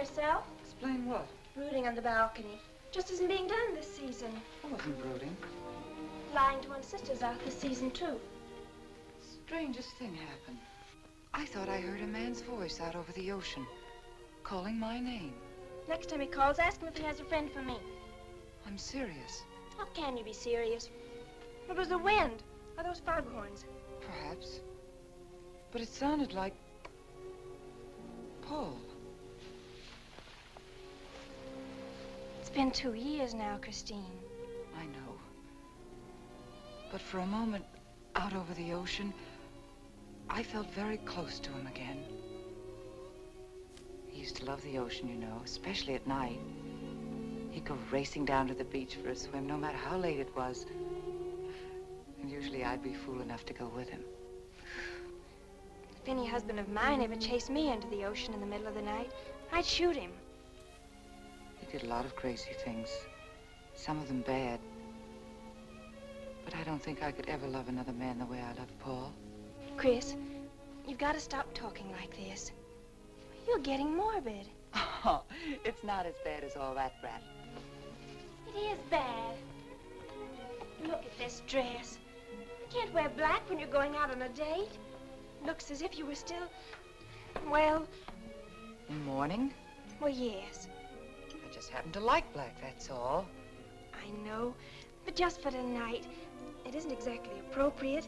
yourself. Explain what? Brooding on the balcony. Just isn't being done this season. I wasn't brooding. Lying to one's sisters out this season, too. Strangest thing happened. I thought I heard a man's voice out over the ocean, calling my name. Next time he calls, ask him if he has a friend for me. I'm serious. How can you be serious? It was the wind, or those foghorns. Perhaps. But it sounded like Paul. It's been 2 years now, Christine. I know. But for a moment, out over the ocean, I felt very close to him again. He used to love the ocean, you know, especially at night. He'd go racing down to the beach for a swim, no matter how late it was. And usually I'd be fool enough to go with him. If any husband of mine ever chased me into the ocean in the middle of the night, I'd shoot him. He did a lot of crazy things, some of them bad. But I don't think I could ever love another man the way I love Paul. Chris, you've got to stop talking like this. You're getting morbid. Oh, it's not as bad as all that, Brat. It is bad. Look at this dress. You can't wear black when you're going out on a date. Looks as if you were still, well... In mourning? Well, yes. I just happen to like black, that's all. I know, but just for tonight, it isn't exactly appropriate.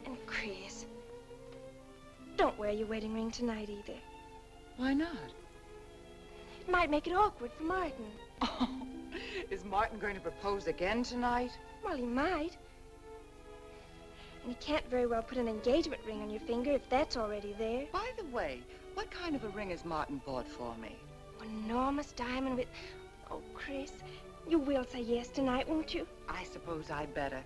And Chris, don't wear your wedding ring tonight either. Why not? It might make it awkward for Martin. Oh, is Martin going to propose again tonight? Well, he might. And he can't very well put an engagement ring on your finger if that's already there. By the way, what kind of a ring has Martin bought for me? An enormous diamond with... Oh, Chris, you will say yes tonight, won't you? I suppose I'd better.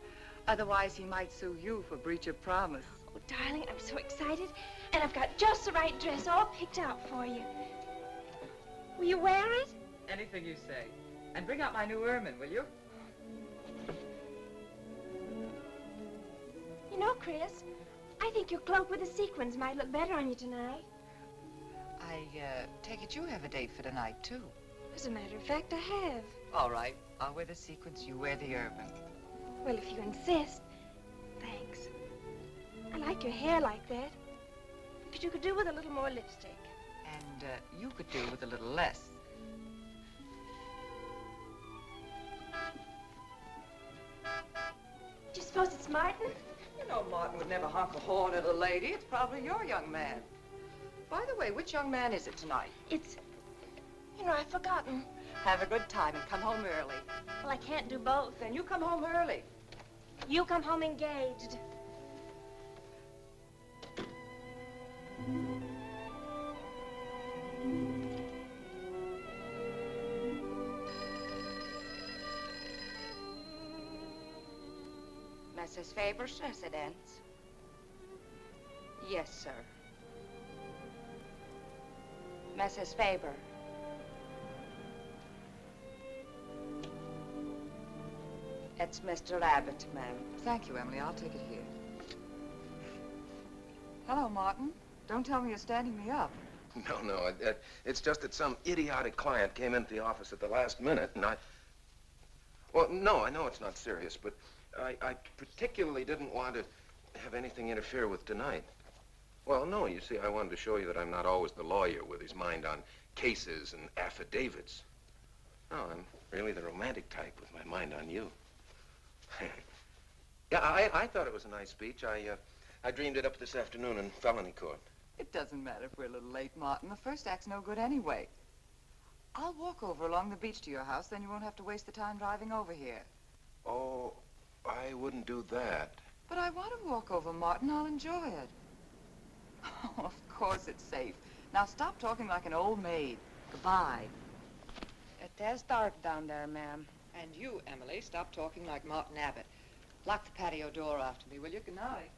Otherwise, he might sue you for breach of promise. Oh, darling, I'm so excited. And I've got just the right dress all picked out for you. Will you wear it? Anything you say. And bring out my new ermine, will you? You know, Chris, I think your cloak with the sequins might look better on you tonight. I take it you have a date for tonight, too. As a matter of fact, I have. All right. I'll wear the sequins, you wear the ermine. Well, if you insist. Thanks. I like your hair like that. But you could do with a little more lipstick. And you could do with a little less. Do you suppose it's Martin? You know Martin would never honk a horn at a lady. It's probably your young man. By the way, which young man is it tonight? It's... You know, I've forgotten. Have a good time and come home early. Well, I can't do both. Then you come home early. You come home engaged. Mrs. Faber's residence? Yes, sir. Mrs. Faber. It's Mr. Abbott, ma'am. Thank you, Emily. I'll take it here. Hello, Martin. Don't tell me you're standing me up. No, it's just that some idiotic client came into the office at the last minute, and Well, no, I know it's not serious, but I particularly didn't want to have anything interfere with tonight. Well, no, you see, I wanted to show you that I'm not always the lawyer with his mind on cases and affidavits. No, I'm really the romantic type with my mind on you. Yeah, I thought it was a nice speech. I dreamed it up this afternoon in felony court. It doesn't matter if we're a little late, Martin. The first act's no good anyway. I'll walk over along the beach to your house, then you won't have to waste the time driving over here. Oh, I wouldn't do that. But I want to walk over, Martin. I'll enjoy it. Oh, of course it's safe. Now stop talking like an old maid. Goodbye. It is dark down there, ma'am. And you, Emily, stop talking like Martin Abbott. Lock the patio door after me, will you? Good night.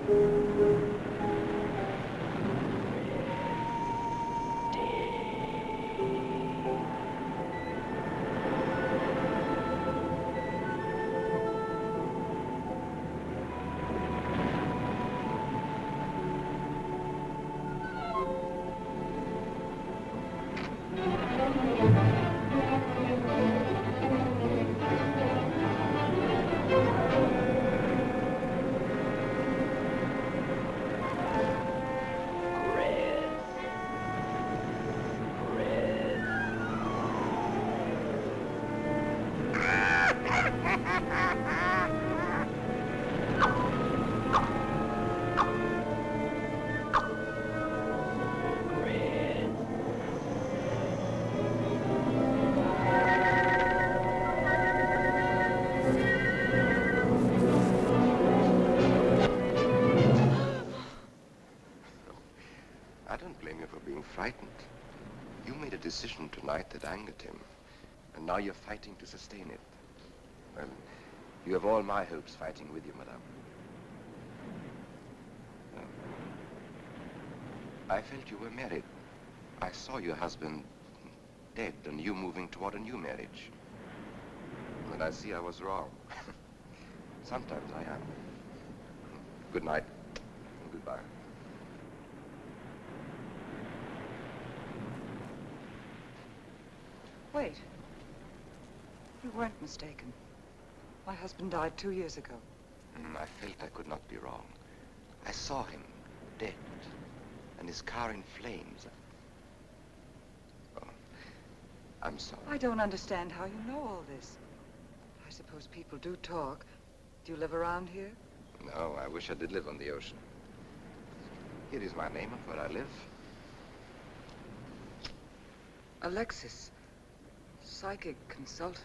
I don't blame you for being frightened. You made a decision tonight that angered him, and now you're fighting to sustain it. Well, you have all my hopes fighting with you, madame. I felt you were married. I saw your husband dead and you moving toward a new marriage. And I see I was wrong. Sometimes I am. Good night and goodbye. Wait. You weren't mistaken. My husband died 2 years ago. I felt I could not be wrong. I saw him dead and his car in flames. Oh, I'm sorry. I don't understand how you know all this. I suppose people do talk. Do you live around here? No, I wish I did live on the ocean. Here is my name and where I live. Alexis. Psychic consultant.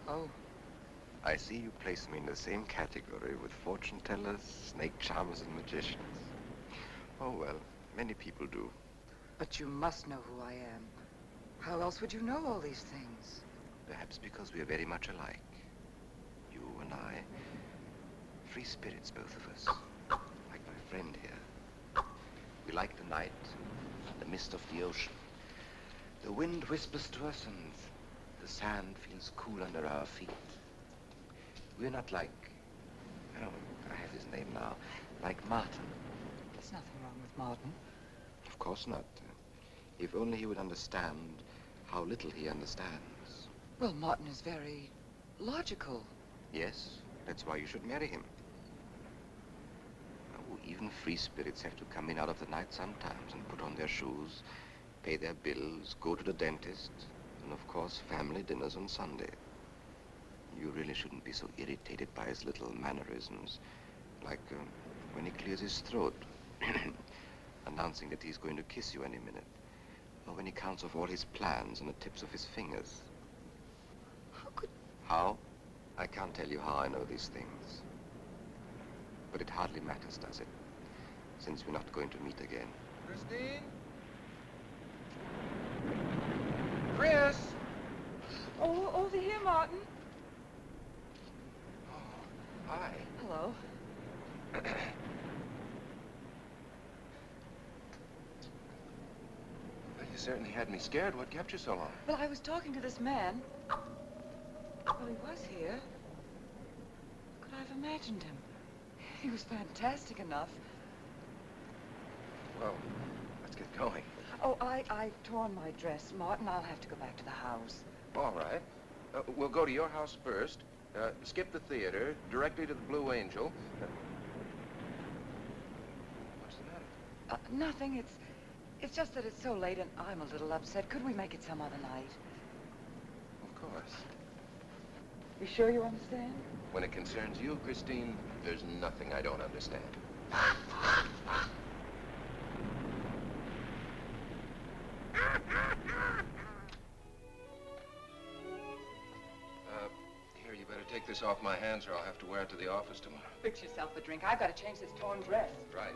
Oh. I see you place me in the same category with fortune tellers, snake charmers, and magicians. Oh, well, many people do. But you must know who I am. How else would you know all these things? Perhaps because we are very much alike. You and I. Free spirits, both of us. Like my friend here. We like the night, the mist of the ocean. The wind whispers to us and the sand feels cool under our feet. We're not like, oh, I have his name now, like Martin. There's nothing wrong with Martin. Of course not. If only he would understand how little he understands. Well, Martin is very logical. Yes, that's why you should marry him. Oh, even free spirits have to come in out of the night sometimes and put on their shoes, pay their bills, go to the dentist, and of course, family dinners on Sunday. You really shouldn't be so irritated by his little mannerisms, like when he clears his throat, announcing that he's going to kiss you any minute, or when he counts off all his plans on the tips of his fingers. How could... How? I can't tell you how I know these things. But it hardly matters, does it? Since we're not going to meet again. Christine? Chris! Oh, over here, Martin. Hi. Hello. Well, you certainly had me scared. What kept you so long? Well, I was talking to this man. Well, he was here. Could I have imagined him? He was fantastic enough. Well, let's get going. Oh, I've torn my dress. Martin, I'll have to go back to the house. All right. We'll go to your house first. Skip the theater, directly to the Blue Angel. What's the matter? Nothing. It's just that it's so late and I'm a little upset. Could we make it some other night? Of course. You sure you understand? When it concerns you, Christine, there's nothing I don't understand. Here, you better take this off my hands or I'll have to wear it to the office tomorrow. Fix yourself a drink. I've got to change this torn dress. Right.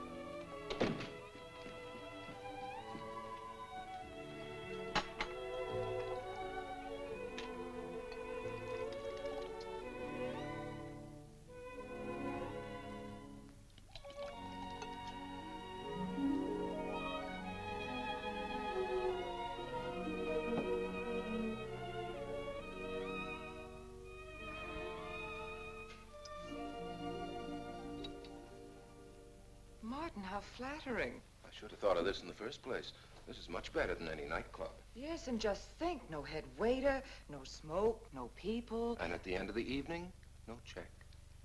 flattering. I should have thought of this in the first place. This is much better than any nightclub. Yes, and just think, no head waiter, no smoke, no people. And at the end of the evening, no check.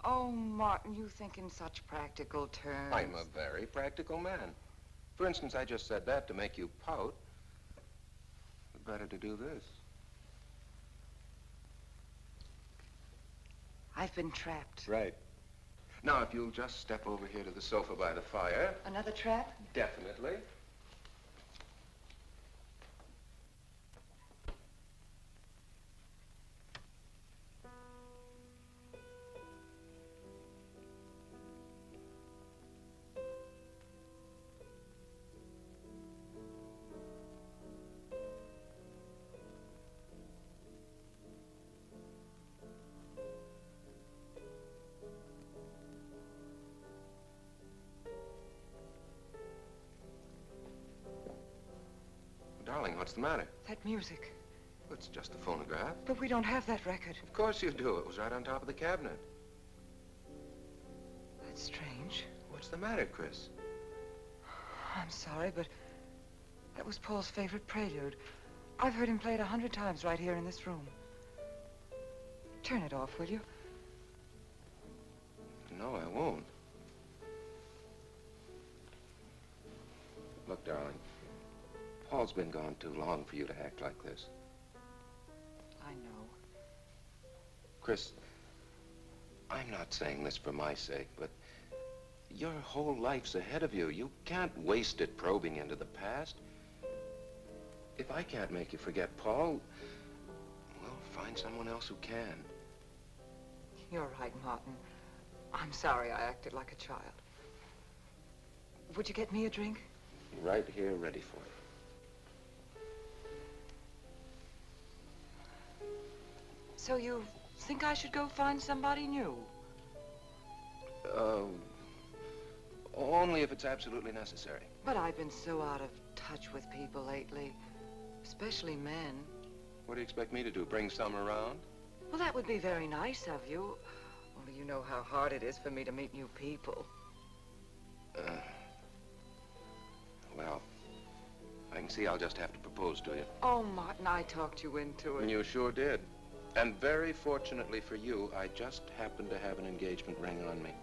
Oh, Martin, you think in such practical terms. I'm a very practical man. For instance, I just said that to make you pout. Better to do this. I've been trapped. Right. Now, if you'll just step over here to the sofa by the fire. Another trap? Definitely. Darling, what's the matter? That music. It's just a phonograph. But we don't have that record. Of course you do. It was right on top of the cabinet. That's strange. What's the matter, Chris? I'm sorry, but that was Paul's favorite prelude. I've heard him play it 100 times right here in this room. Turn it off, will you? No, I won't. Look, darling. Paul's been gone too long for you to act like this. I know. Chris, I'm not saying this for my sake, but your whole life's ahead of you. You can't waste it probing into the past. If I can't make you forget Paul, well, find someone else who can. You're right, Martin. I'm sorry I acted like a child. Would you get me a drink? Right here, ready for you. So you think I should go find somebody new? Only if it's absolutely necessary. But I've been so out of touch with people lately, especially men. What do you expect me to do, bring some around? Well, that would be very nice of you. Only you know how hard it is for me to meet new people. Well, I can see I'll just have to propose to you. Oh, Martin, I talked you into it. And you sure did. And very fortunately for you, I just happened to have an engagement ring on me.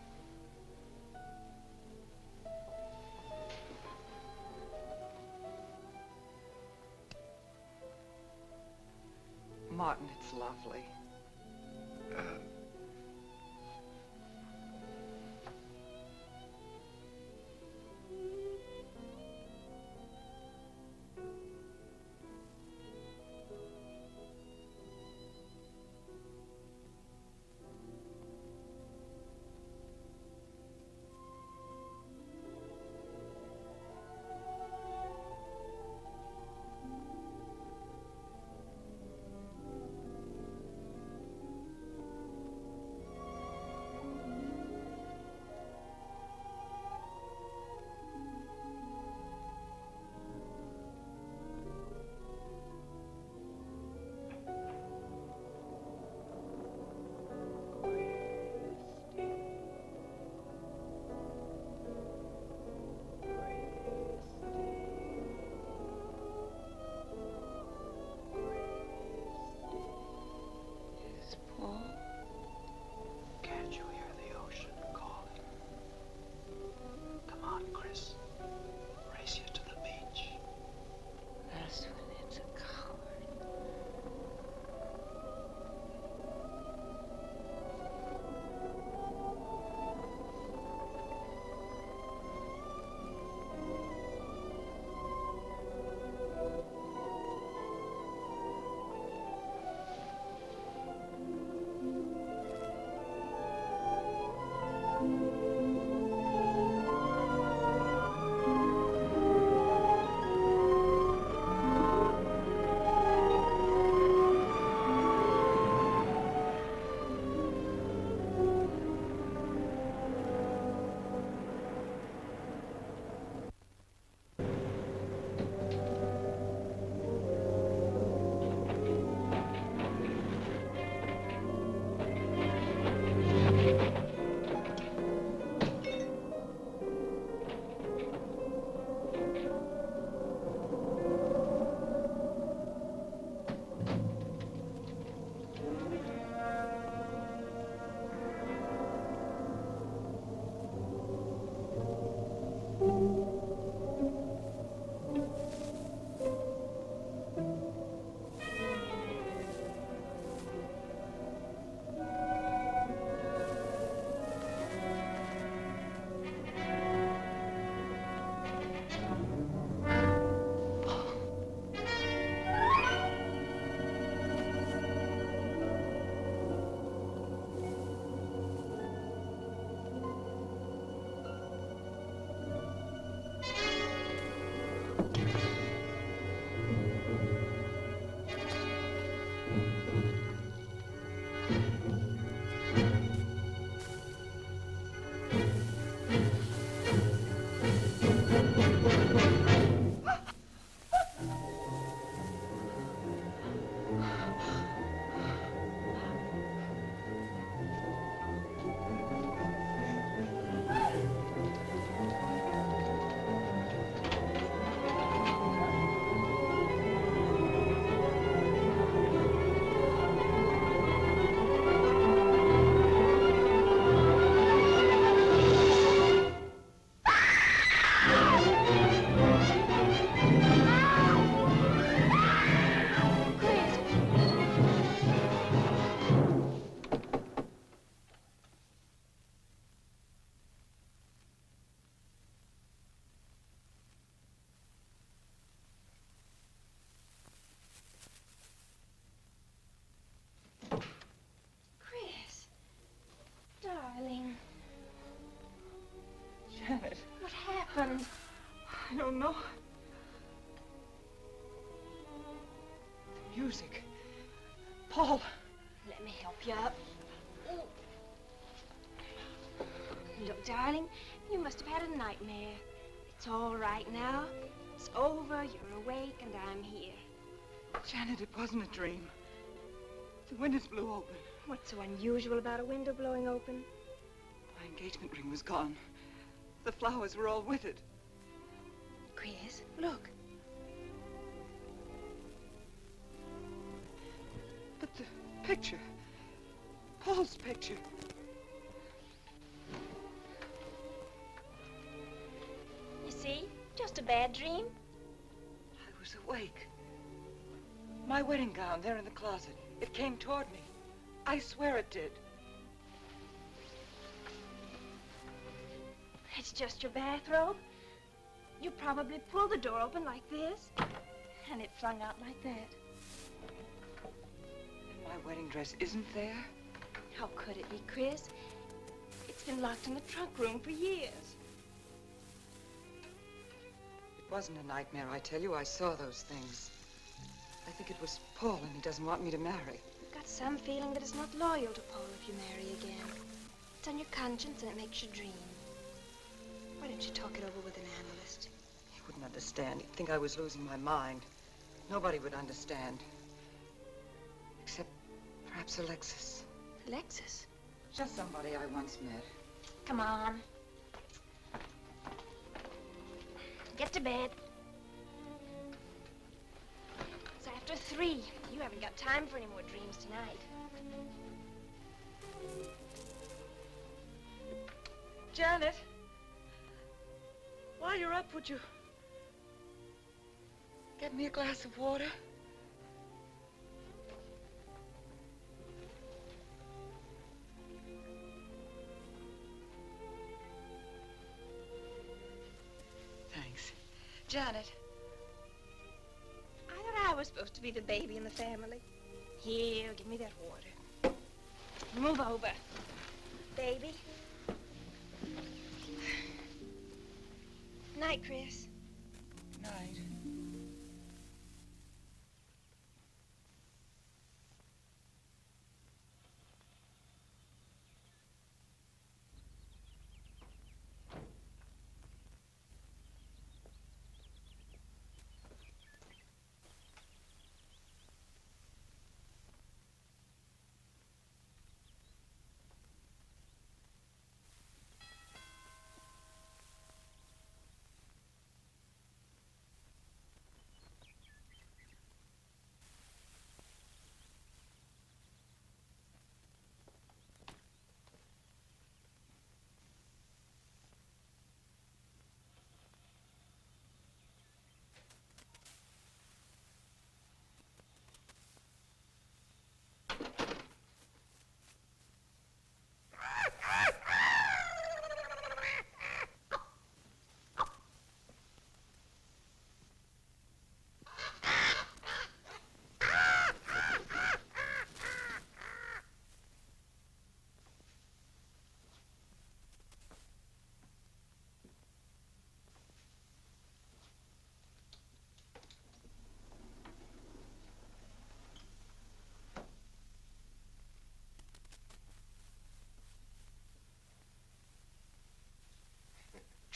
Martin, it's lovely. happened? I don't know. The music. Paul. Let me help you up. Look, darling, you must have had a nightmare. It's all right now. It's over, you're awake, and I'm here. Janet, it wasn't a dream. The windows blew open. What's so unusual about a window blowing open? My engagement ring was gone. The flowers were all with it. Chris, look. But the picture. Paul's picture. You see? Just a bad dream. I was awake. My wedding gown there in the closet. It came toward me. I swear it did. It's just your bathrobe. You probably pulled the door open like this, and it flung out like that. And my wedding dress isn't there? How could it be, Chris? It's been locked in the trunk room for years. It wasn't a nightmare, I tell you. I saw those things. I think it was Paul, and he doesn't want me to marry. I've got some feeling that it's not loyal to Paul if you marry again. It's on your conscience and it makes you dream. Why don't you talk it over with an analyst? He wouldn't understand. He'd think I was losing my mind. Nobody would understand. Except perhaps Alexis. Alexis? Just somebody I once met. Come on. Get to bed. It's after 3. You haven't got time for any more dreams tonight. Janet, while you're up, would you get me a glass of water? Thanks. Janet. I thought I was supposed to be the baby in the family. Here, give me that water. Move over. Baby. Night, Chris. Night.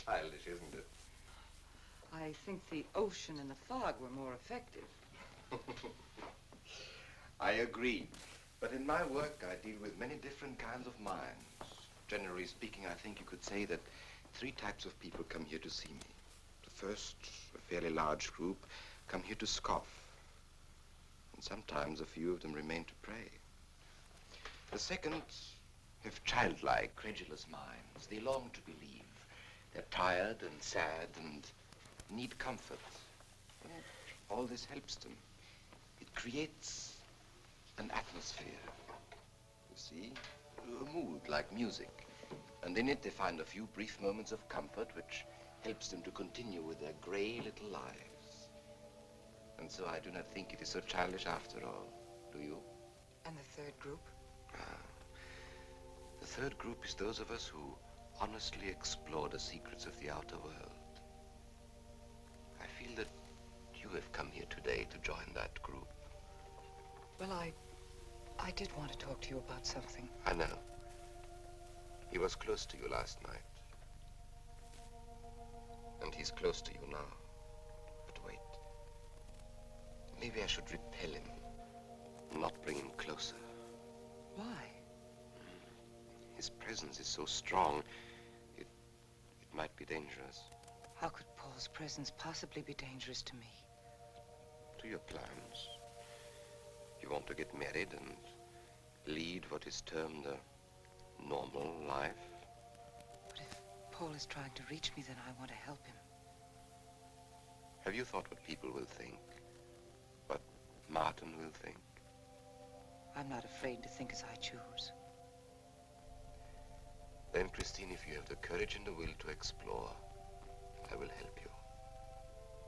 Childish, isn't it? I think the ocean and the fog were more effective. I agree. But in my work, I deal with many different kinds of minds. Generally speaking, I think you could say that 3 types of people come here to see me. The first, a fairly large group, come here to scoff. And sometimes a few of them remain to pray. The second have childlike, credulous minds. They long to believe. They're tired and sad and need comfort. But all this helps them. It creates an atmosphere. You see? A mood like music. And in it they find a few brief moments of comfort which helps them to continue with their gray little lives. And so I do not think it is so childish after all. Do you? And the third group? The third group is those of us who honestly explore the secrets of the outer world. have come here today to join that group? Well, I did want to talk to you about something. I know. He was close to you last night. And he's close to you now. But wait. Maybe I should repel him, not bring him closer. Why? His presence is so strong, it might be dangerous. How could Paul's presence possibly be dangerous to me? To your plans. You want to get married and lead what is termed a normal life. But if Paul is trying to reach me, then I want to help him. Have you thought what people will think? What Martin will think? I'm not afraid to think as I choose. Then, Christine, if you have the courage and the will to explore, I will help you.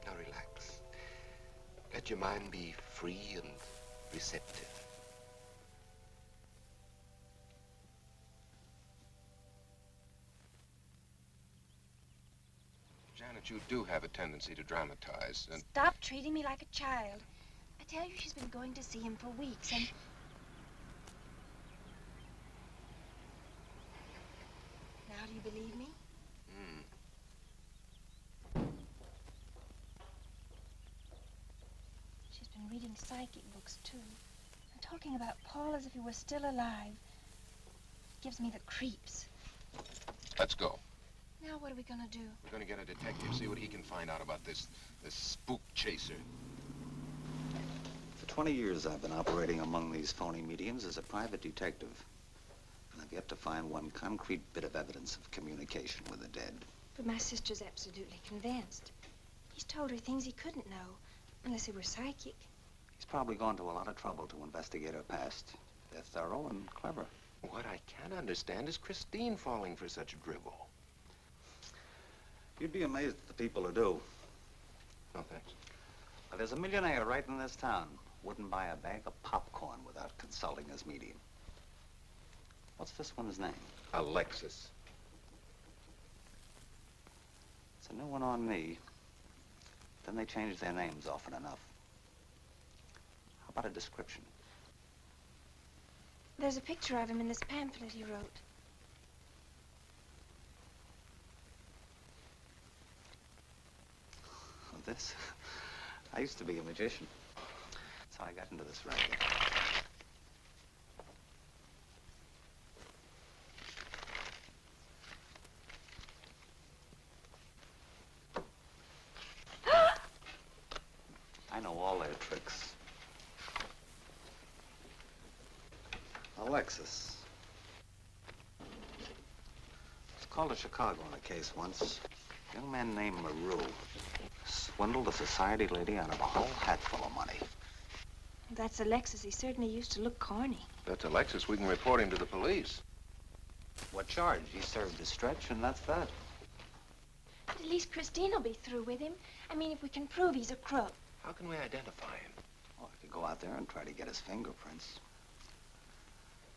Now relax. Let your mind be free and receptive. Janet, you do have a tendency to dramatize, and... Stop treating me like a child. I tell you, she's been going to see him for weeks, and... Now do you believe me? She's been reading psychic books, too. And talking about Paul as if he were still alive. It gives me the creeps. Let's go. Now what are we gonna do? We're gonna get a detective, see what he can find out about this spook chaser. For 20 years, I've been operating among these phony mediums as a private detective. And I've yet to find one concrete bit of evidence of communication with the dead. But my sister's absolutely convinced. He's told her things he couldn't know, unless he were psychic. He's probably gone to a lot of trouble to investigate her past. They're thorough and clever. What I can't understand is Christine falling for such drivel. You'd be amazed at the people who do. No, thanks. Well, there's a millionaire right in this town. Wouldn't buy a bag of popcorn without consulting his medium. What's this one's name? Alexis. It's a new one on me. Then they change their names often enough. How about a description? There's a picture of him in this pamphlet he wrote. This? I used to be a magician. That's how I got into this racket. I know all their tricks. Alexis. I was called to Chicago on a case once. A young man named Maru swindled a society lady out of a whole hatful of money. That's Alexis. He certainly used to look corny. That's Alexis. We can report him to the police. What charge? He served his stretch, and that's that. But at least Christine will be through with him. I mean, if we can prove he's a crook. How can we identify him? Well, I could go out there and try to get his fingerprints.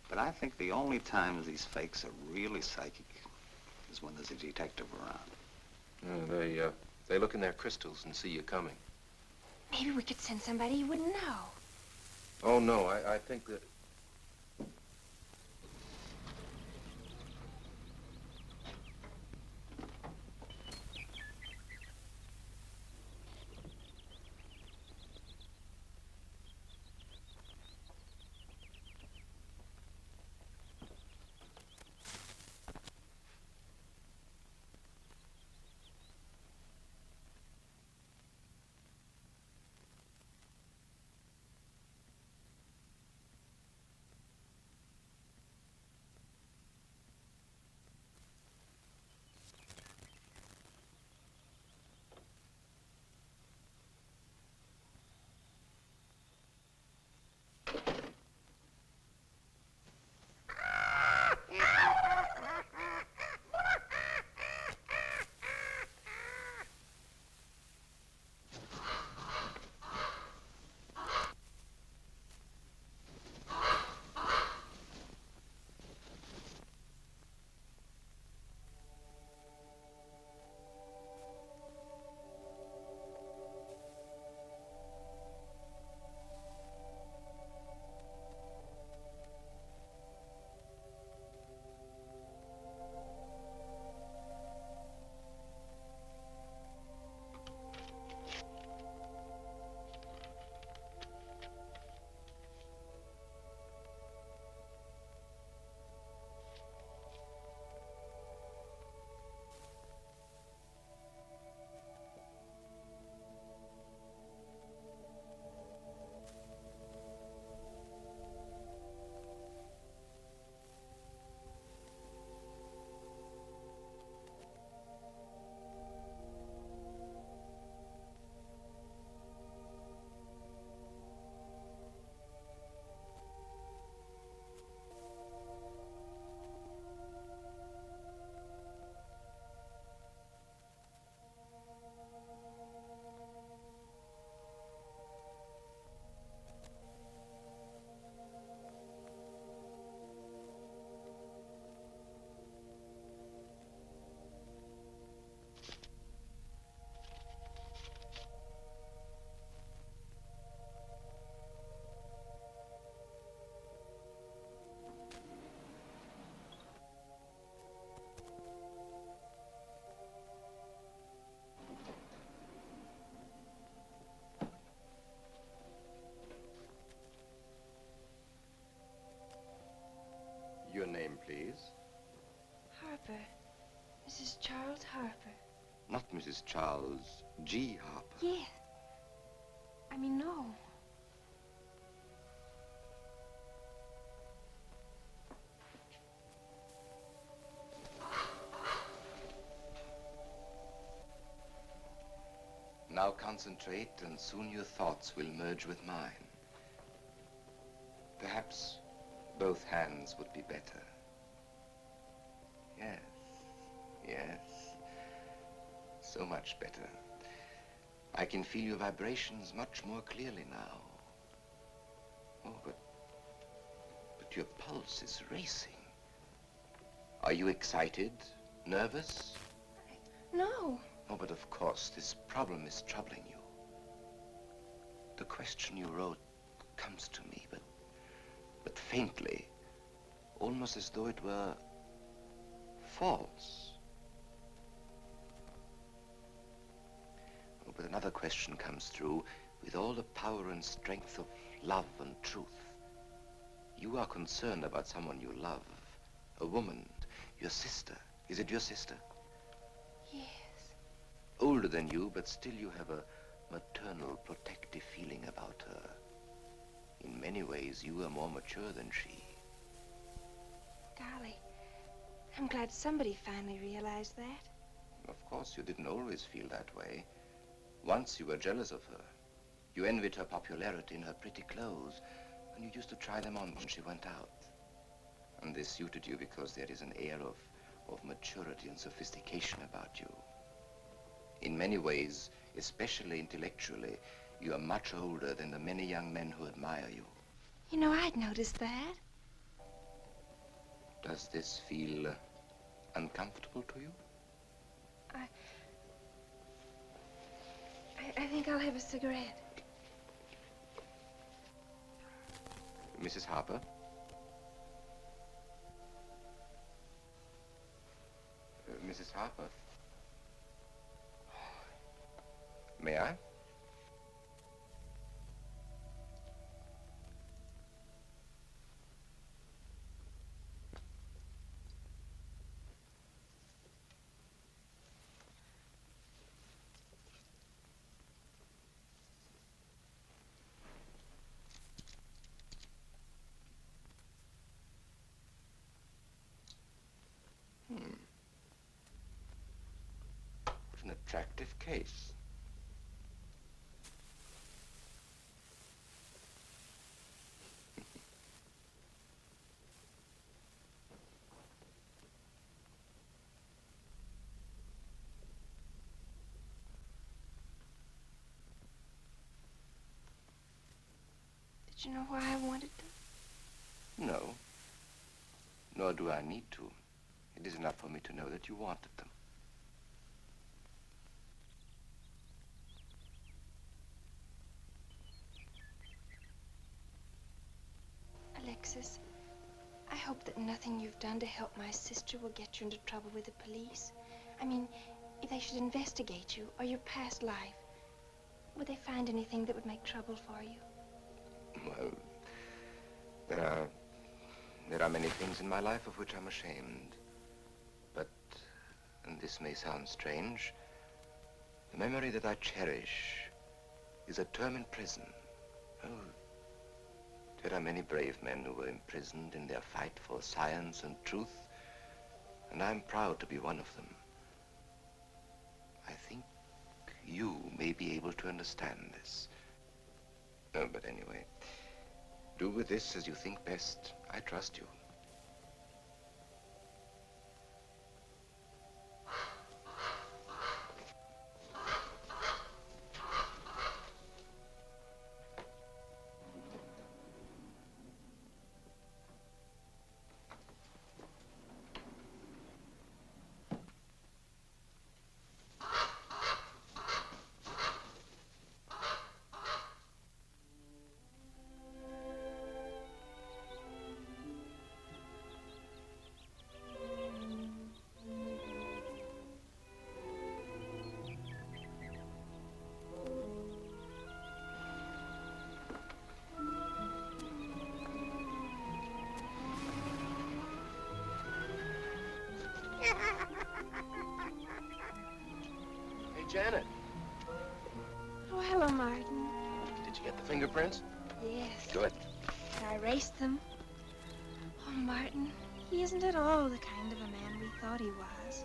But I think the only times these fakes are really psychic is when there's a detective around. They look in their crystals and see you coming. Maybe we could send somebody you wouldn't know. Oh, no, I think that... please? Harper. Mrs. Charles Harper. Not Mrs. Charles G. Harper. Yeah. I mean, no. Now concentrate, and soon your thoughts will merge with mine. Perhaps both hands would be better. Yes, yes. So much better. I can feel your vibrations much more clearly now. Oh, but your pulse is racing. Are you excited? Nervous? No. Oh, but of course, this problem is troubling you. The question you wrote comes to me, but faintly, almost as though it were false. Oh, but another question comes through with all the power and strength of love and truth. You are concerned about someone you love, a woman, your sister. Is it your sister? Yes. Older than you, but still you have a maternal, protective feeling about her. In many ways, you are more mature than she. Golly, I'm glad somebody finally realized that. Of course, you didn't always feel that way. Once you were jealous of her. You envied her popularity in her pretty clothes, and you used to try them on when she went out. And this suited you because there is an air of maturity and sophistication about you. In many ways, especially intellectually, you are much older than the many young men who admire you. You know, I'd noticed that. Does this feel uncomfortable to you? I think I'll have a cigarette. Mrs. Harper? Mrs. Harper? May I? What an attractive case. Did you know why I wanted them? No. Nor do I need to. It is enough for me to know that you wanted them. Alexis, I hope that nothing you've done to help my sister will get you into trouble with the police. I mean, if they should investigate you or your past life, would they find anything that would make trouble for you? Well, there are many things in my life of which I'm ashamed. But, and this may sound strange, the memory that I cherish is a term in prison. Oh, there are many brave men who were imprisoned in their fight for science and truth, and I'm proud to be one of them. I think you may be able to understand this. But anyway, do with this as you think best. I trust you. Janet. Oh, hello, Martin. Did you get the fingerprints? Yes. Good. I erased them. Oh, Martin, he isn't at all the kind of a man we thought he was.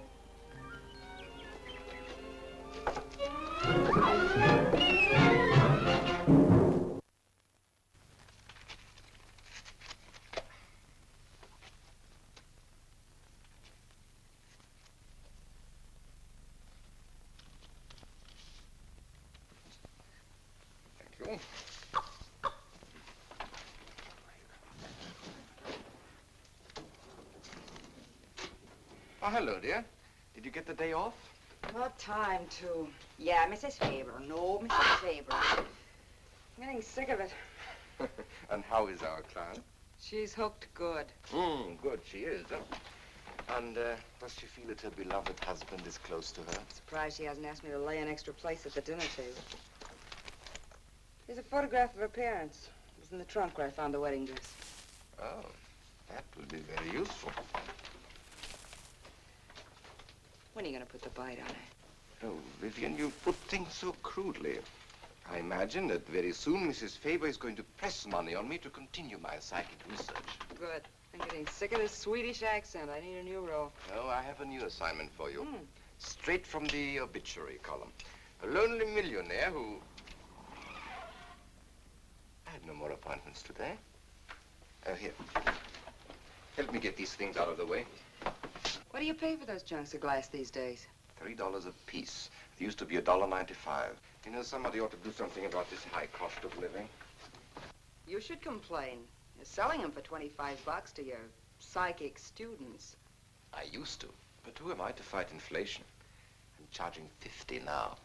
Thank you. Oh, hello, dear. Did you get the day off? What time to? Yeah, Mrs. Faber. No, Mrs. Faber. I'm getting sick of it. And how is our client? She's hooked good. Good, she is. And does she feel that her beloved husband is close to her? Surprised she hasn't asked me to lay an extra place at the dinner table. Here's a photograph of her parents. It was in the trunk where I found the wedding dress. Oh, that will be very useful. When are you going to put the bite on it? Oh, Vivian, you put things so crudely. I imagine that very soon Mrs. Faber is going to press money on me to continue my psychic research. Good. I'm getting sick of this Swedish accent. I need a new role. Oh, I have a new assignment for you. Straight from the obituary column. A lonely millionaire who... I had no more appointments today. Here. Help me get these things out of the way. What do you pay for those chunks of glass these days? $3 a piece. It used to be $1.95. You know, somebody ought to do something about this high cost of living. You should complain. You're selling them for 25 bucks to your psychic students. I used to. But who am I to fight inflation? I'm charging 50 now.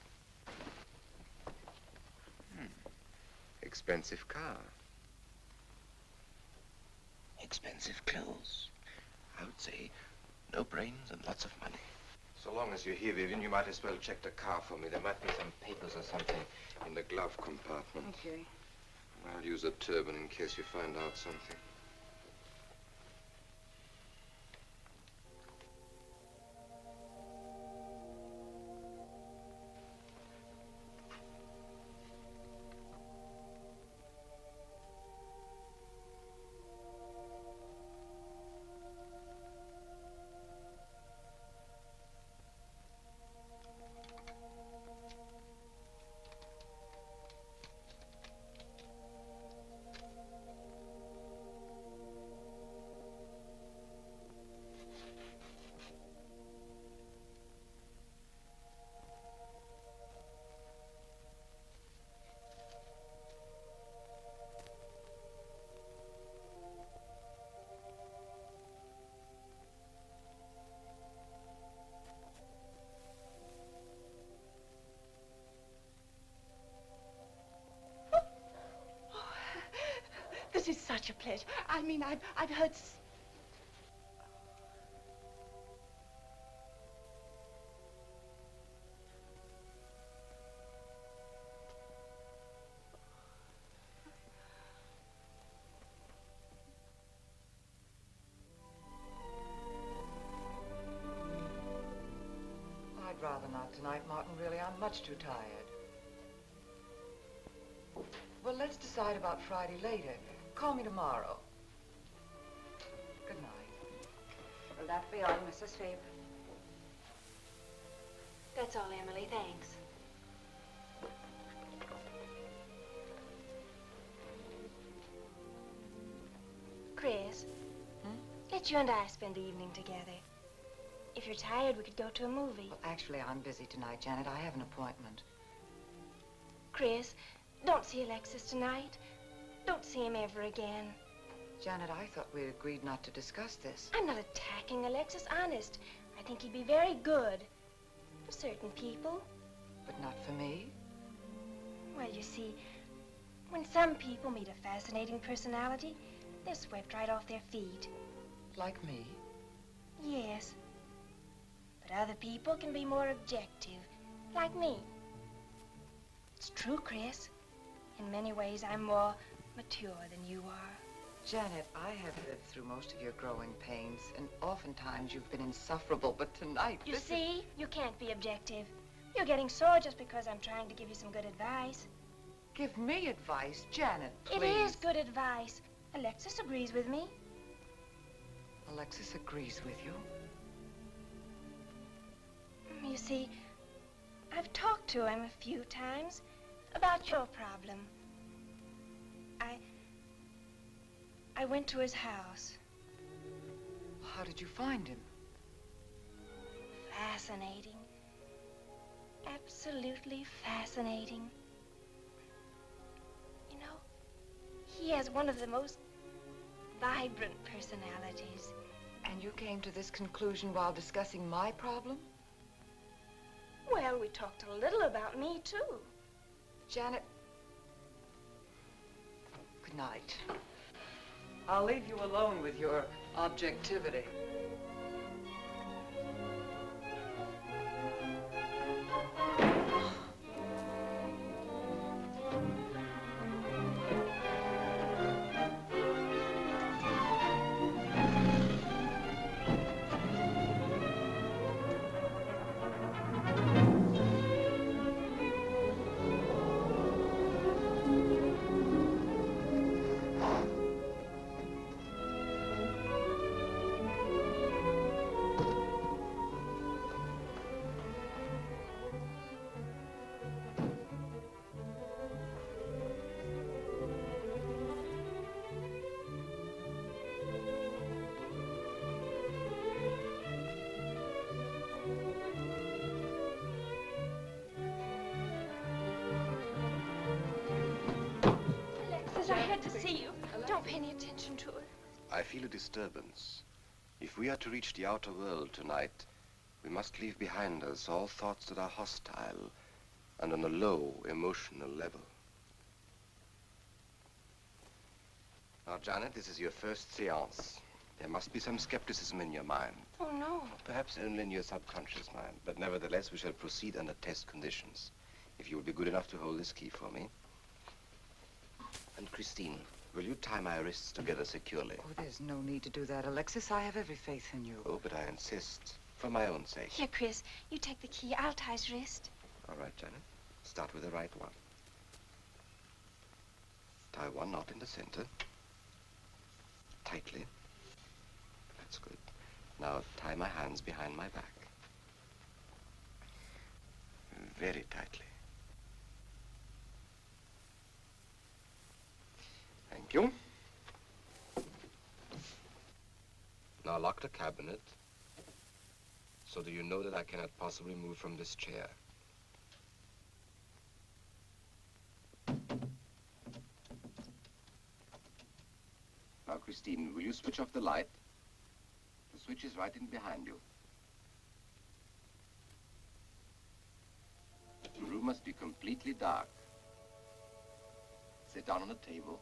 Expensive car. Expensive clothes. I would say no brains and lots of money. So long as you're here, Vivian, you might as well check the car for me. There might be some papers or something in the glove compartment. Okay. I'll use a turban in case you find out something. This is such a pleasure. I mean, I've heard... I'd rather not tonight, Martin, really. I'm much too tired. Well, let's decide about Friday later. Call me tomorrow. Good night. Will that be all, Mrs. Faber? That's all, Emily. Thanks. Chris, let you and I spend the evening together. If you're tired, we could go to a movie. Well, actually, I'm busy tonight, Janet. I have an appointment. Chris, don't see Alexis tonight. Don't see him ever again. Janet, I thought we agreed not to discuss this. I'm not attacking Alexis, honest. I think he'd be very good for certain people. But not for me? Well, you see, when some people meet a fascinating personality, they're swept right off their feet. Like me? Yes. But other people can be more objective, like me. It's true, Chris. In many ways, I'm more mature than you are. Janet, I have lived through most of your growing pains, and oftentimes you've been insufferable, but tonight, You see, you can't be objective. You're getting sore just because I'm trying to give you some good advice. Give me advice, Janet, please. It is good advice. Alexis agrees with me. Alexis agrees with you? You see, I've talked to him a few times about your problem. I went to his house. How did you find him? Fascinating. Absolutely fascinating. You know, he has one of the most vibrant personalities. And you came to this conclusion while discussing my problem? Well, we talked a little about me, too. Janet, good night. I'll leave you alone with your objectivity. Alexis, I had to see you. Don't pay any attention to her. I feel a disturbance. If we are to reach the outer world tonight, we must leave behind us all thoughts that are hostile and on a low emotional level. Now, Janet, this is your first seance. There must be some skepticism in your mind. Oh, no. Perhaps only in your subconscious mind, but nevertheless, we shall proceed under test conditions. If you will be good enough to hold this key for me. And Christine, will you tie my wrists together securely? Oh, there's no need to do that, Alexis. I have every faith in you. Oh, but I insist, for my own sake. Here, Chris, you take the key. I'll tie his wrist. All right, Janet. Start with the right one. Tie one knot in the center. Tightly. That's good. Now tie my hands behind my back. Very tightly. Thank you. Now lock the cabinet so that you know that I cannot possibly move from this chair. Now, Christine, will you switch off the light? The switch is right in behind you. The room must be completely dark. Sit down on the table.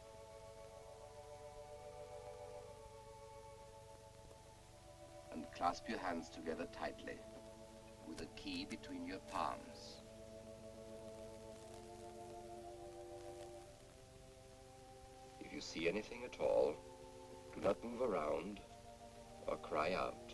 And clasp your hands together tightly, with a key between your palms. If you see anything at all, do not move around or cry out.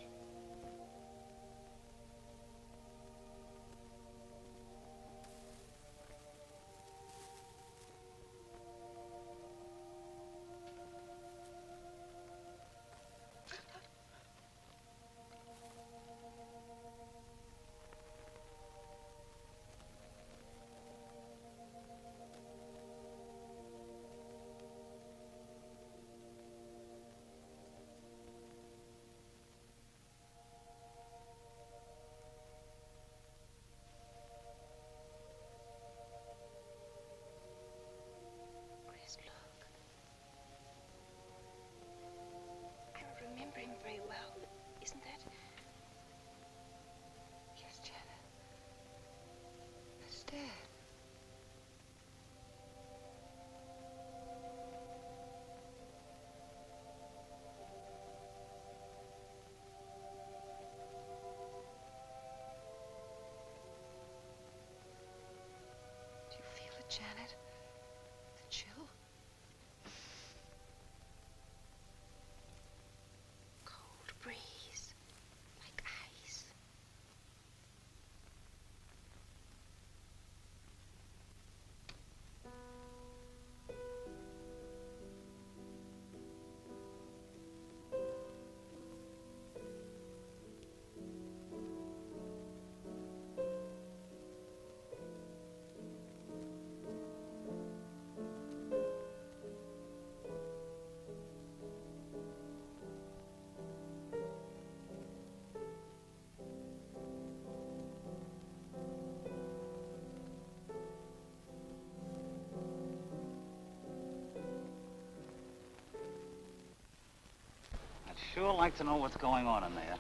sure like to know what's going on in there.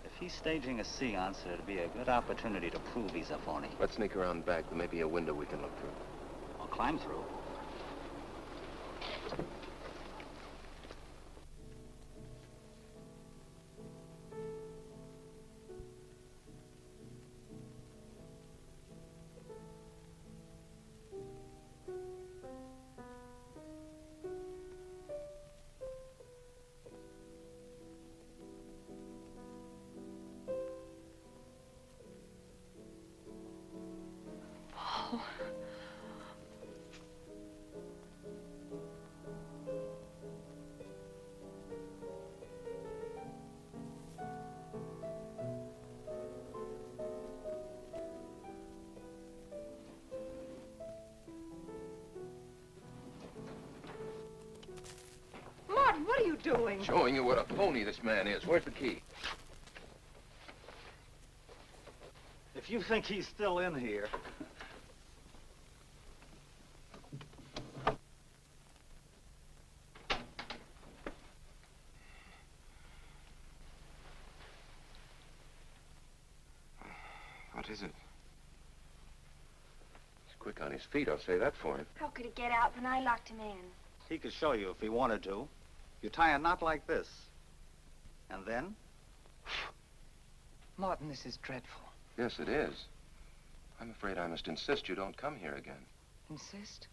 If he's staging a seance, it'd be a good opportunity to prove he's a phony. Let's sneak around back. There may be a window we can look through. I'll climb through. Martin, what are you doing? Showing you what a phony this man is. Where's the key? If you think he's still in here... What is it? He's quick on his feet, I'll say that for him. How could he get out when I locked him in? He could show you if he wanted to. You tie a knot like this. And then? Martin, this is dreadful. Yes, it is. I'm afraid I must insist you don't come here again. Insist?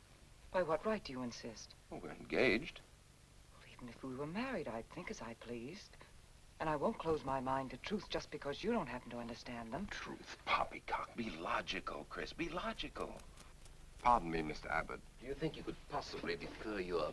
By what right do you insist? Well, we're engaged. Well, even if we were married, I'd think as I pleased. And I won't close my mind to truth just because you don't happen to understand them. Truth, poppycock. Be logical, Chris. Be logical. Pardon me, Mr. Abbott. Do you think you could possibly defer your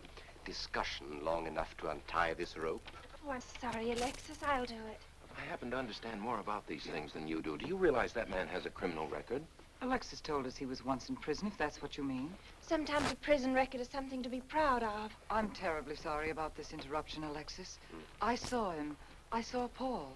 discussion long enough to untie this rope? Oh, I'm sorry, Alexis. I'll do it. I happen to understand more about these things than you do. Do you realize that man has a criminal record? Alexis told us he was once in prison, if that's what you mean. Sometimes a prison record is something to be proud of. I'm terribly sorry about this interruption, Alexis. I saw him. I saw Paul.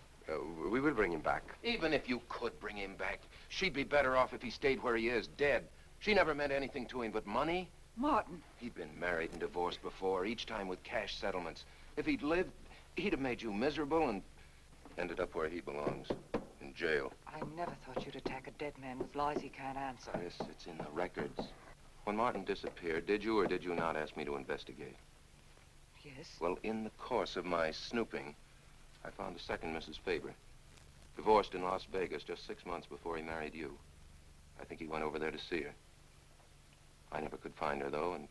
We will bring him back. Even if you could bring him back, she'd be better off if he stayed where he is, dead. She never meant anything to him but money. Martin. He'd been married and divorced before, each time with cash settlements. If he'd lived, he'd have made you miserable and ended up where he belongs, in jail. I never thought you'd attack a dead man with lies he can't answer. Yes, it's in the records. When Martin disappeared, did you or did you not ask me to investigate? Yes. Well, in the course of my snooping, I found a second Mrs. Faber, divorced in Las Vegas just 6 months before he married you. I think he went over there to see her. I never could find her, though, and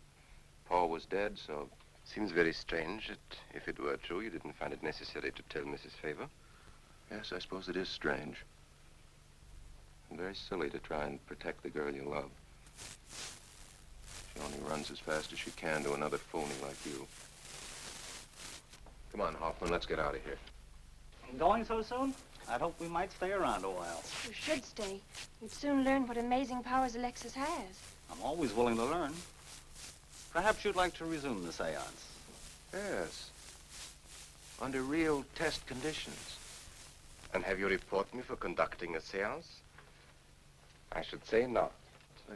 Paul was dead, so... Seems very strange that if it were true, you didn't find it necessary to tell Mrs. Faber. Yes, I suppose it is strange. And very silly to try and protect the girl you love. She only runs as fast as she can to another phony like you. Come on, Hoffman, let's get out of here. Going so soon? I'd hope we might stay around a while. You should stay. You'd soon learn what amazing powers Alexis has. I'm always willing to learn. Perhaps you'd like to resume the seance. Yes. Under real test conditions. And have you reported me for conducting a seance? I should say not.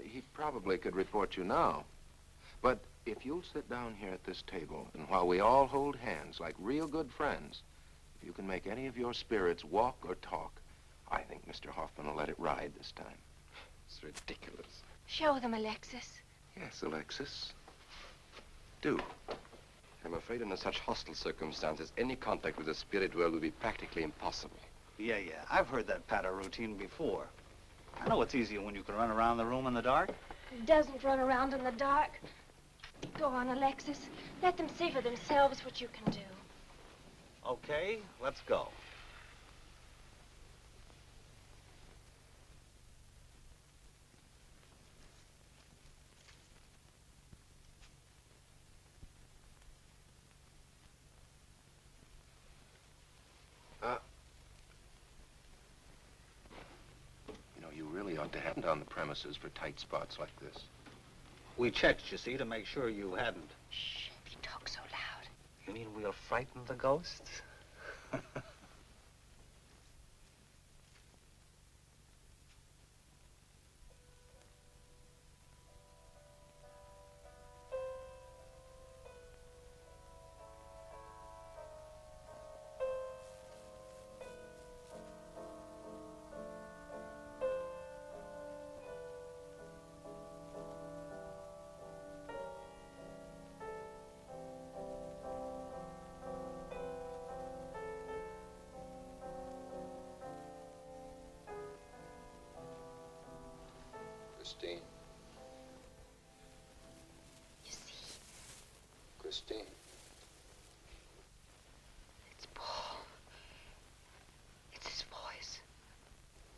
He probably could report you now. But if you'll sit down here at this table, and while we all hold hands like real good friends, if you can make any of your spirits walk or talk, I think Mr. Hoffman will let it ride this time. It's ridiculous. Show them, Alexis. Yes, Alexis. Do. I'm afraid under such hostile circumstances, any contact with the spirit world would be practically impossible. Yeah. I've heard that patter routine before. I know it's easier when you can run around the room in the dark. Who doesn't run around in the dark? Go on, Alexis. Let them see for themselves what you can do. Okay, let's go. You really ought to have on the premises for tight spots like this. We checked, you see, to make sure you hadn't. Shh, you talk so loud. You mean we'll frighten the ghosts? Christine. You see, Christine. it's Paul. It's his voice.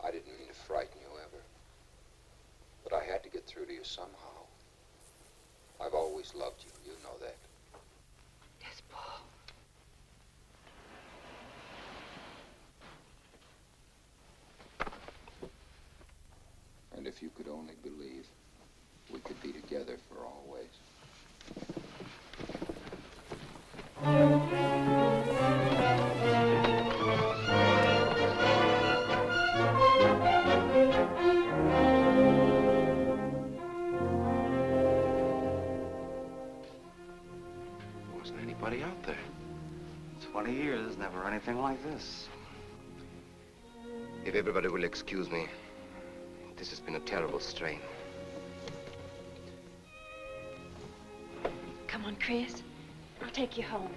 I didn't mean to frighten you ever. But I had to get through to you somehow. I've always loved you. You know that. Yes, Paul. And if you could only believe, we could be together for always. Wasn't anybody out there. 20 years, never anything like this. If everybody will excuse me, this has been a terrible strain. Come on, Chris. I'll take you home.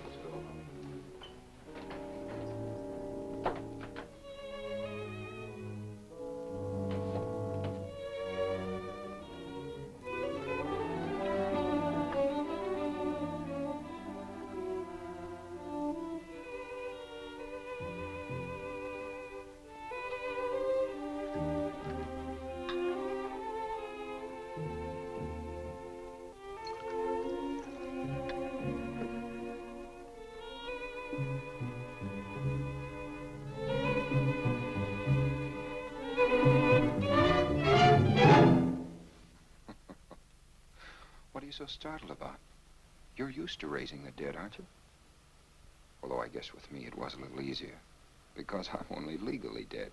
What are you so startled about? You're used to raising the dead, aren't you? Although I guess with me it was a little easier, because I'm only legally dead.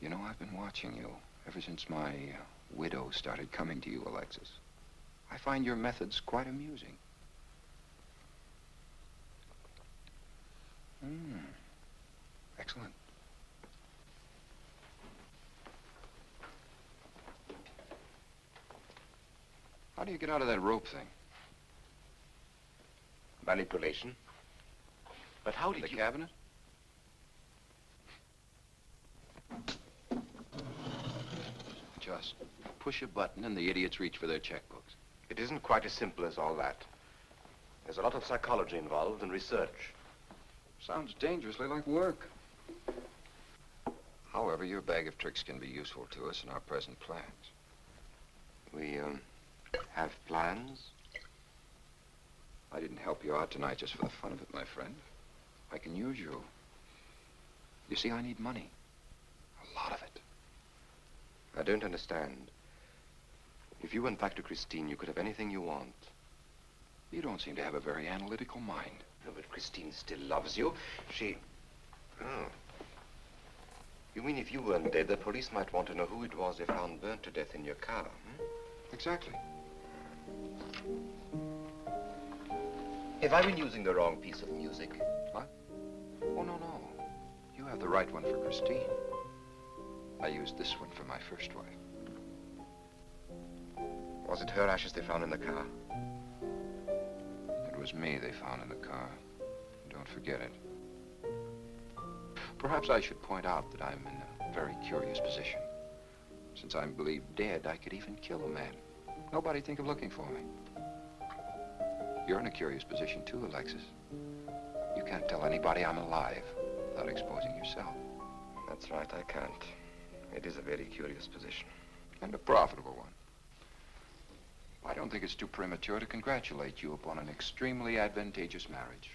You know, I've been watching you ever since my widow started coming to you, Alexis. I find your methods quite amusing. Excellent. How do you get out of that rope thing? Manipulation. But how did The you... cabinet? Just push a button and the idiots reach for their checkbooks. It isn't quite as simple as all that. There's a lot of psychology involved and research. Sounds dangerously like work. However, your bag of tricks can be useful to us in our present plans. We, have plans? I didn't help you out tonight just for the fun of it, my friend. I can use you. You see, I need money. A lot of it. I don't understand. If you went back to Christine, you could have anything you want. You don't seem to have a very analytical mind. No, but Christine still loves you. She... Oh. You mean if you weren't dead, the police might want to know who it was they found burnt to death in your car, hmm? Exactly. Have I been using the wrong piece of music? What? Oh, no, no. You have the right one for Christine. I used this one for my first wife. Was it her ashes they found in the car? It was me they found in the car. Don't forget it. Perhaps I should point out that I'm in a very curious position. Since I'm believed dead, I could even kill a man. Nobody'd think of looking for me. You're in a curious position too, Alexis. You can't tell anybody I'm alive without exposing yourself. That's right, I can't. It is a very curious position. And a profitable one. I don't think it's too premature to congratulate you upon an extremely advantageous marriage.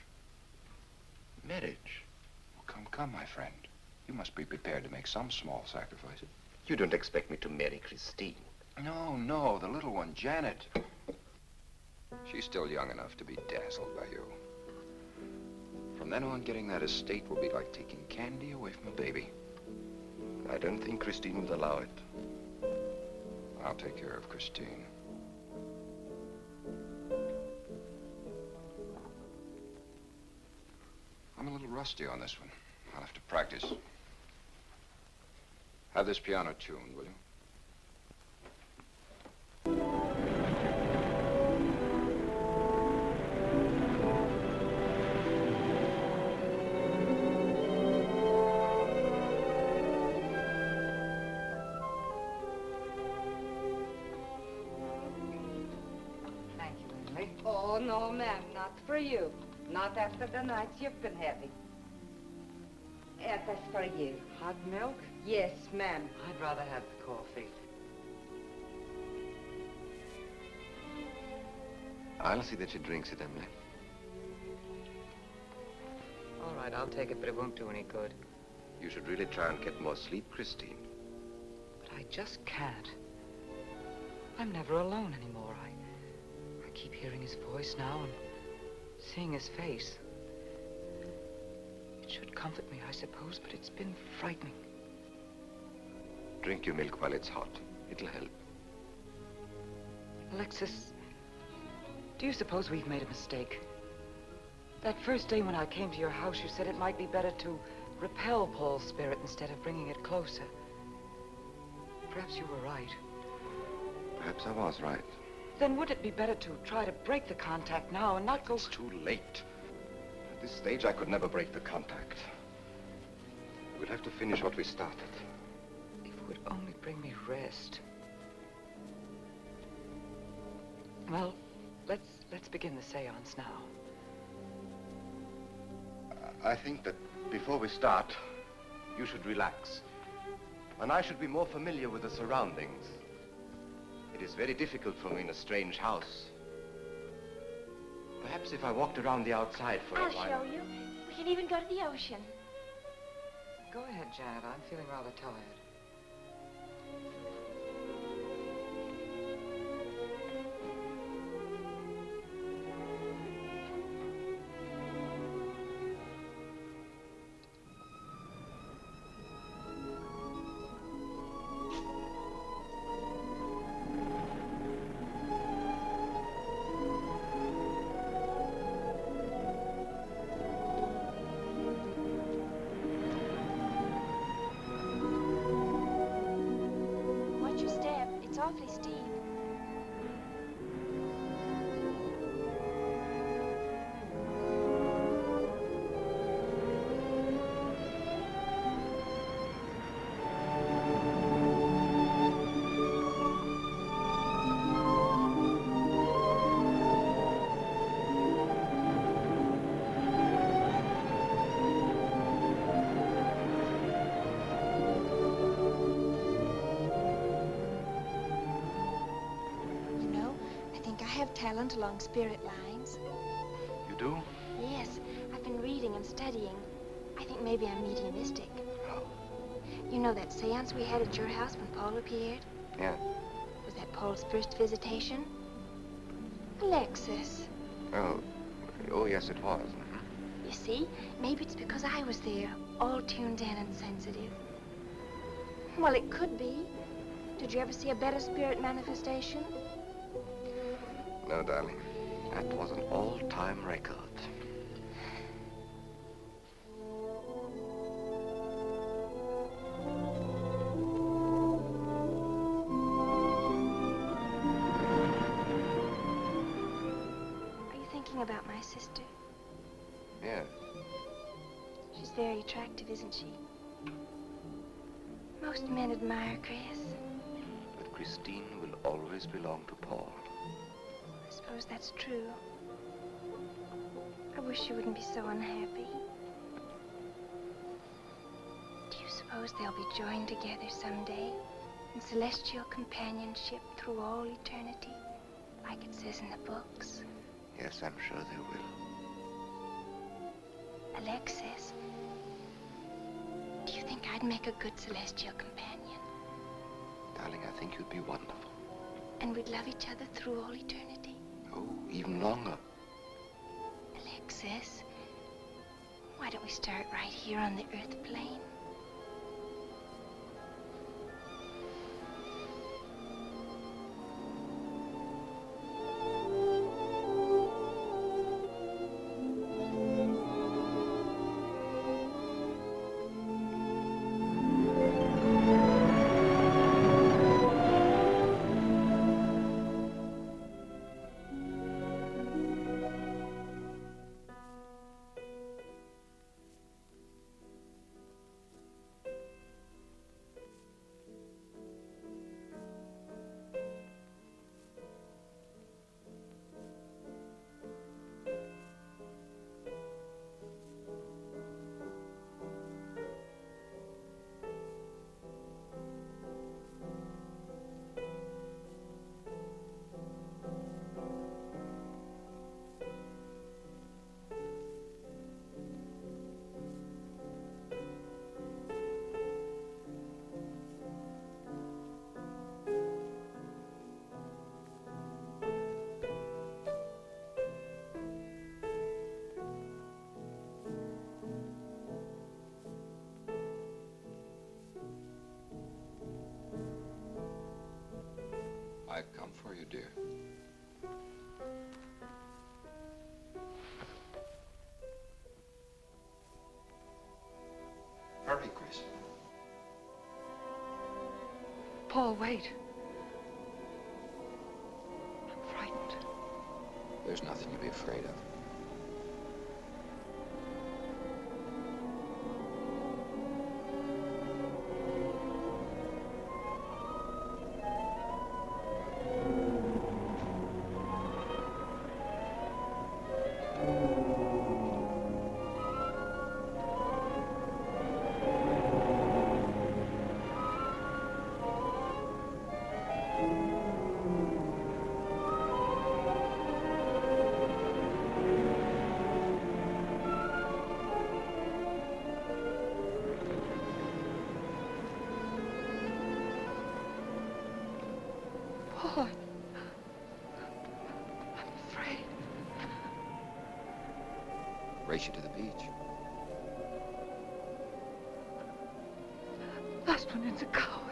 Marriage? Well, come, my friend. You must be prepared to make some small sacrifices. You don't expect me to marry Christine? No, the little one, Janet. She's still young enough to be dazzled by you. From then on, getting that estate will be like taking candy away from a baby. I don't think Christine would allow it. I'll take care of Christine. I'm a little rusty on this one. I'll have to practice. Have this piano tuned, will you? Oh, no, ma'am, not for you. Not after the night you've been having. That's for you. Hot milk? Yes, ma'am. I'd rather have the coffee. I'll see that she drinks it, Emily. All right, I'll take it, but it won't do any good. You should really try and get more sleep, Christine. But I just can't. I'm never alone anymore. I keep hearing his voice now and seeing his face. It should comfort me, I suppose, but it's been frightening. Drink your milk while it's hot. It'll help. Alexis, do you suppose we've made a mistake? That first day when I came to your house, you said it might be better to repel Paul's spirit instead of bringing it closer. Perhaps you were right. Perhaps I was right. Then would it be better to try to break the contact now and not go... It's too late. At this stage, I could never break the contact. We'll have to finish what we started. If it would only bring me rest. Well, let's begin the seance now. I think that before we start, you should relax. And I should be more familiar with the surroundings. It is very difficult for me in a strange house. Perhaps if I walked around the outside for a while... I'll show you. We can even go to the ocean. Go ahead, Janet. I'm feeling rather tired. Watch your step. It's awfully steep. You know, I think I have talent along spirit lines. You do? Yes, I've been reading and studying. I think maybe I'm mediumistic. Oh. You know that seance we had at your house when Paul appeared? Yeah. Was that Paul's first visitation? Alexis. Oh, yes, it was. Mhm. You see, maybe it's because I was there, all tuned in and sensitive. Well, it could be. Did you ever see a better spirit manifestation? No, darling. That was an all-time record. Are you thinking about my sister? Yeah. She's very attractive, isn't she? Most men admire Chris. But Christine will always belong to Paul. I suppose that's true. I wish she wouldn't be so unhappy. Do you suppose they'll be joined together someday in celestial companionship through all eternity, like it says in the books? Yes, I'm sure they will. Alexis, do you think I'd make a good celestial companion? Darling, I think you'd be wonderful. And we'd love each other through all eternity? Oh, even longer. Alexis, why don't we start right here on the earth plane? I've come for you, dear. Hurry, Chris. Paul, wait. I'm frightened. There's nothing to be afraid of. Paul, I'm afraid. Race you to the beach. Last one is a coward.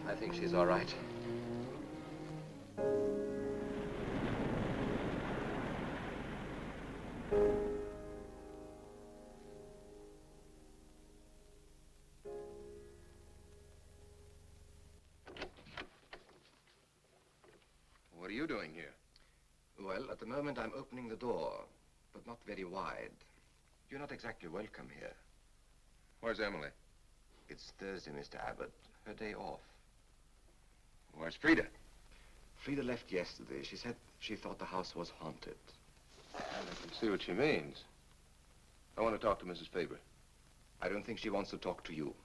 I think she's all right. What are you doing here? Well, at the moment I'm opening the door, but not very wide. You're not exactly welcome here. Where's Emily? It's Thursday, Mr. Abbott. Her day off. Where's Frida? Frida left yesterday. She said she thought the house was haunted. I can see what she means. I want to talk to Mrs. Faber. I don't think she wants to talk to you.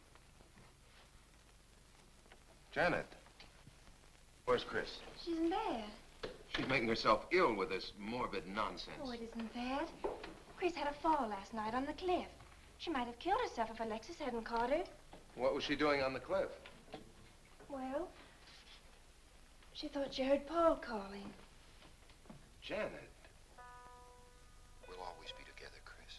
Janet. Where's Chris? She's in bed. She's making herself ill with this morbid nonsense. Oh, it isn't that. Chris had a fall last night on the cliff. She might have killed herself if Alexis hadn't caught her. What was she doing on the cliff? Well, she thought she heard Paul calling. Janet. We'll always be together, Chris.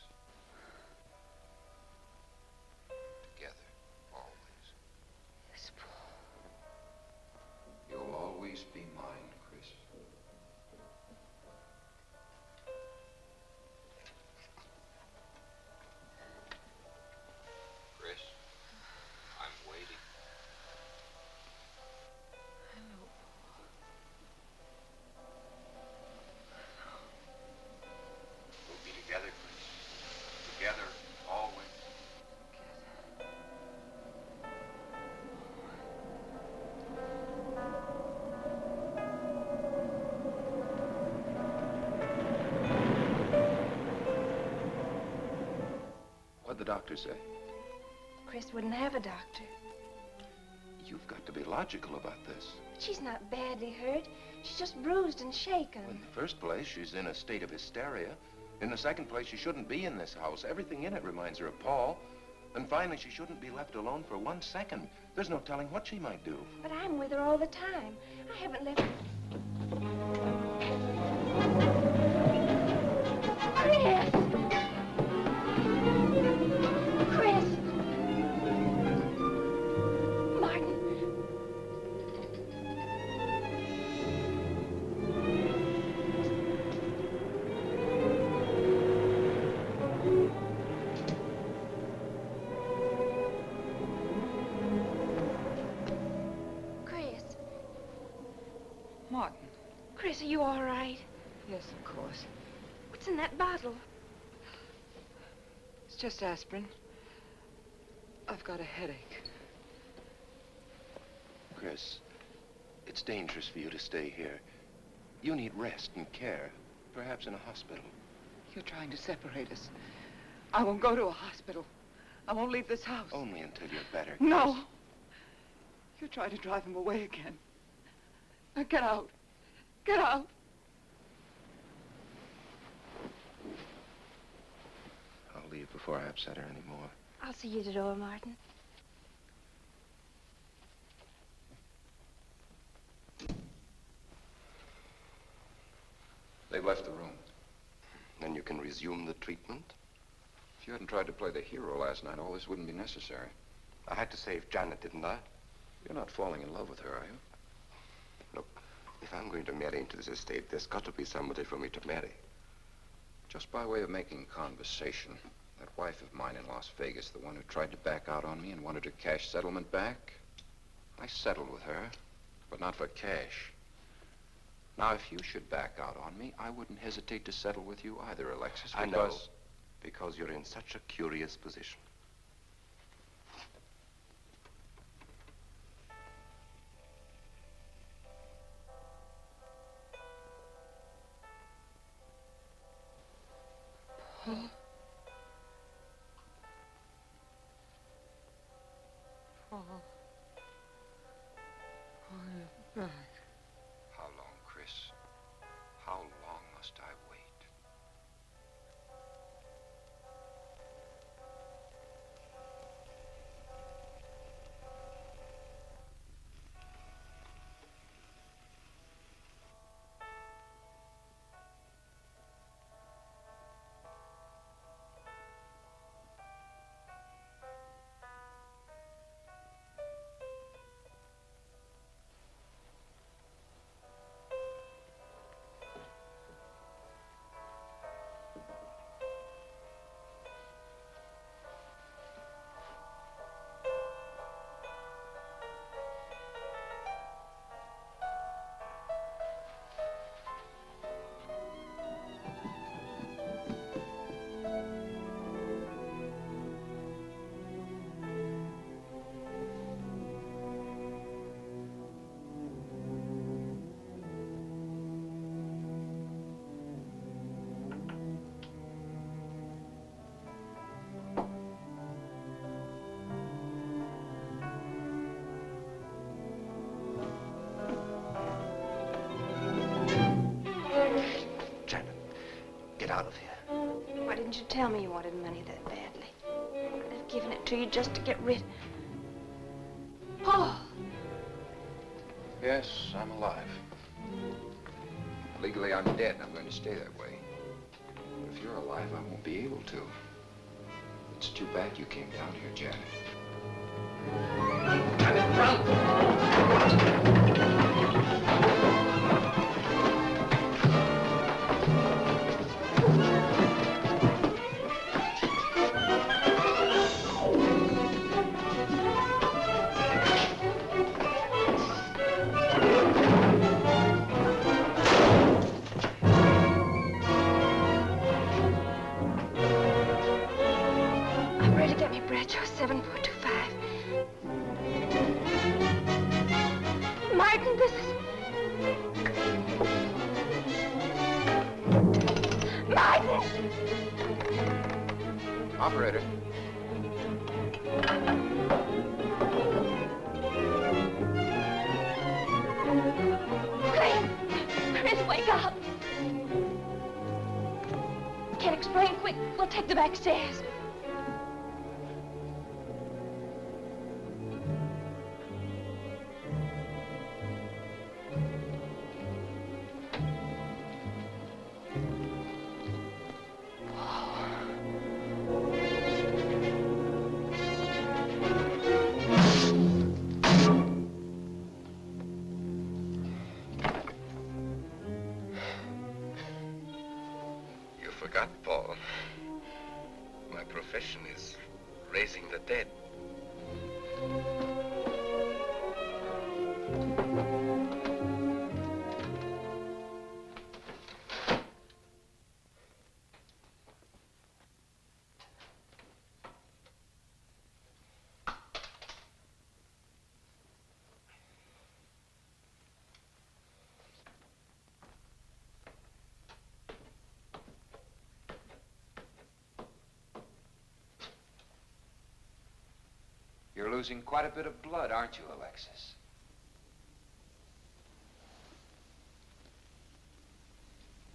Together, always. Yes, Paul. You'll always be mine, Chris. Chris, I'm waiting. I know. We'll be together, Chris. Together, always. What'd the doctor say? Chris wouldn't have a doctor. You've got to be logical about this. But she's not badly hurt. She's just bruised and shaken. In the first place, she's in a state of hysteria. In the second place, she shouldn't be in this house. Everything in it reminds her of Paul. And finally, she shouldn't be left alone for 1 second. There's no telling what she might do. But I'm with her all the time. I haven't left... Chris! Martin. Chris, are you all right? Yes, of course. What's in that bottle? It's just aspirin. I've got a headache. Chris, it's dangerous for you to stay here. You need rest and care, perhaps in a hospital. You're trying to separate us. I won't go to a hospital. I won't leave this house. Only until you're better, Chris. No. You're trying to drive him away again. Now get out. Get out. I'll leave before I upset her anymore. I'll see you at the door, Martin. They've left the room. Then you can resume the treatment? If you hadn't tried to play the hero last night, all this wouldn't be necessary. I had to save Janet, didn't I? You're not falling in love with her, are you? Look, if I'm going to marry into this estate, there's got to be somebody for me to marry. Just by way of making conversation, that wife of mine in Las Vegas, the one who tried to back out on me and wanted her cash settlement back, I settled with her, but not for cash. Now, if you should back out on me, I wouldn't hesitate to settle with you either, Alexis, because... I know, because you're in such a curious position. Paul. Paul. Paul, you're back. How long, Chris? How long must I wait? Out of here. Why didn't you tell me you wanted money that badly? I could have given it to you just to get rid... Paul! Yes, I'm alive. Legally, I'm dead, and I'm going to stay that way. But if you're alive, I won't be able to. It's too bad you came down here, Janet. Janet, run! Operator. Chris, wake up. Can't explain. Quick, we'll take the back stairs. Forgot, Paul. My profession is raising the dead. losing quite a bit of blood, aren't you, Alexis?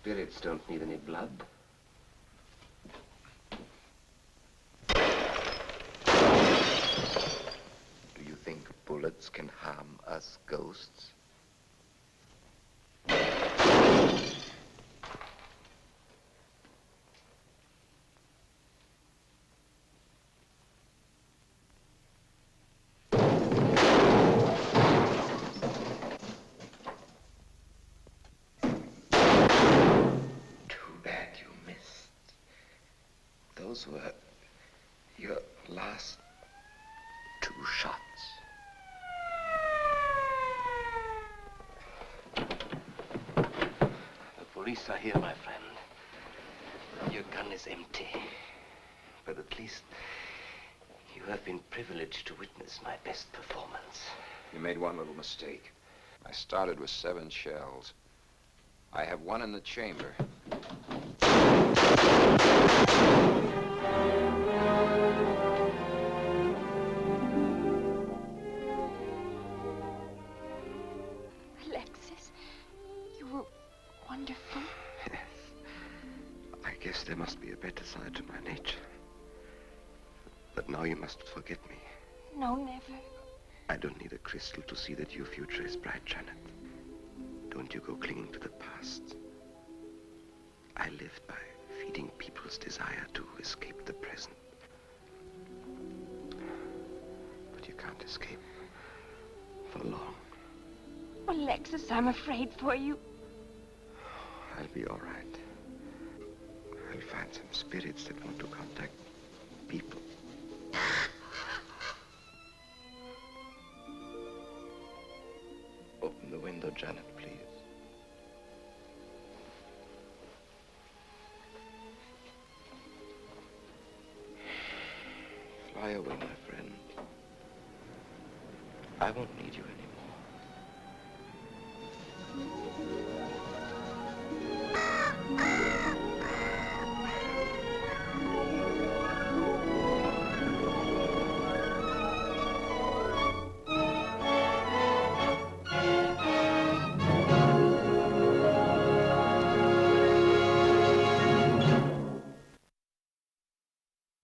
Spirits don't need any blood. Do you think bullets can harm us ghosts? Those were your last 2 shots. The police are here, my friend. Your gun is empty. But at least you have been privileged to witness my best performance. You made one little mistake. I started with 7 shells. I have 1 in the chamber. Alexis, you were wonderful. Yes. I guess there must be a better side to my nature. But now you must forget me. No, never. I don't need a crystal to see that your future is bright, Janet. Don't you go clinging to the past. I lived by feeding people's desire to escape the present. But you can't escape for long. Oh, Alexis, I'm afraid for you. I'll be all right. I'll find some spirits that want to contact people. Open the window, Janet, please. Fly away, my friend. I won't need you anymore.